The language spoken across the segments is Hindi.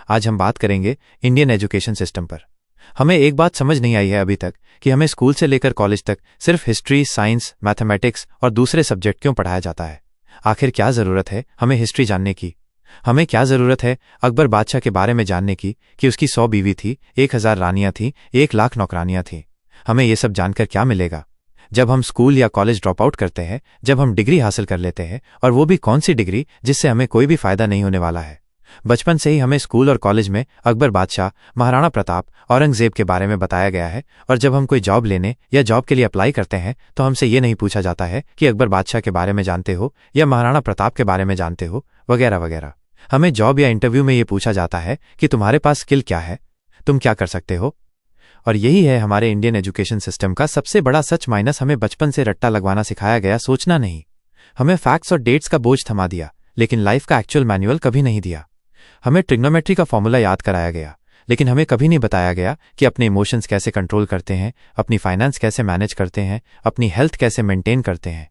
आज हम बात करेंगे इंडियन एजुकेशन सिस्टम पर। हमें एक बात समझ नहीं आई है अभी तक कि हमें स्कूल से लेकर कॉलेज तक सिर्फ हिस्ट्री, साइंस, मैथमेटिक्स और दूसरे सब्जेक्ट क्यों पढ़ाया जाता है। आखिर क्या ज़रूरत है हमें हिस्ट्री जानने की? हमें क्या ज़रूरत है अकबर बादशाह के बारे में जानने की कि उसकी 100 बीवी थी, 1000 रानियां थीं, 1 लाख नौकरानियां थीं? हमें ये सब जानकर क्या मिलेगा? जब हम स्कूल या कॉलेज ड्रॉप आउट करते हैं, जब हम डिग्री हासिल कर लेते हैं, और वो भी कौन सी डिग्री जिससे हमें कोई भी फायदा नहीं होने वाला है। बचपन से ही हमें स्कूल और कॉलेज में अकबर बादशाह, महाराणा प्रताप, औरंगजेब के बारे में बताया गया है, और जब हम कोई जॉब लेने या जॉब के लिए अप्लाई करते हैं तो हमसे ये नहीं पूछा जाता है कि अकबर बादशाह के बारे में जानते हो या महाराणा प्रताप के बारे में जानते हो, वगैरह वगैरह। हमें जॉब या इंटरव्यू में ये पूछा जाता है कि तुम्हारे पास स्किल क्या है, तुम क्या कर सकते हो। और यही है हमारे इंडियन एजुकेशन सिस्टम का सबसे बड़ा सच माइनस। हमें बचपन से रट्टा लगवाना सिखाया गया, सोचना नहीं। हमें फैक्ट्स और डेट्स का बोझ थमा दिया, लेकिन लाइफ का एक्चुअल मैनुअल कभी नहीं दिया। हमें ट्रिग्नोमेट्री का फॉर्मूला याद कराया गया, लेकिन हमें कभी नहीं बताया गया कि अपने इमोशंस कैसे कंट्रोल करते हैं, अपनी फाइनेंस कैसे मैनेज करते हैं, अपनी हेल्थ कैसे मेंटेन करते हैं।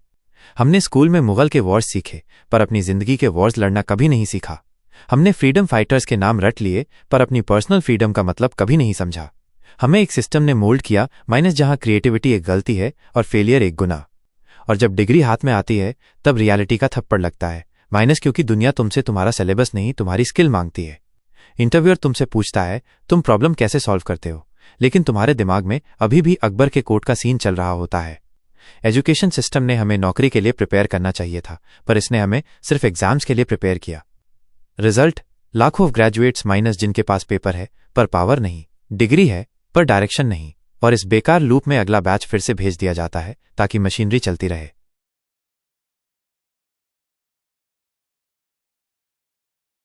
हमने स्कूल में मुगल के वॉर्स सीखे, पर अपनी जिंदगी के वॉर्स लड़ना कभी नहीं सीखा। हमने फ्रीडम फाइटर्स के नाम रट लिए, पर अपनी पर्सनल फ्रीडम का मतलब कभी नहीं समझा। हमें एक सिस्टम ने मोल्ड किया माइनस, जहां क्रिएटिविटी एक गलती है और फेलियर एक गुनाह। और जब डिग्री हाथ में आती है तब रियलिटी का थप्पड़ लगता है माइनस, क्योंकि दुनिया तुमसे तुम्हारा सिलेबस नहीं, तुम्हारी स्किल मांगती है। इंटरव्यूअर तुमसे पूछता है तुम प्रॉब्लम कैसे सॉल्व करते हो, लेकिन तुम्हारे दिमाग में अभी भी अकबर के कोर्ट का सीन चल रहा होता है। एजुकेशन सिस्टम ने हमें नौकरी के लिए प्रिपेयर करना चाहिए था, पर इसने हमें सिर्फ एग्जाम्स के लिए प्रिपेयर किया। रिजल्ट लाखों ग्रेजुएट्स माइनस, जिनके पास पेपर है पर पावर नहीं, डिग्री है पर डायरेक्शन नहीं। और इस बेकार लूप में अगला बैच फिर से भेज दिया जाता है ताकि मशीनरी चलती रहे।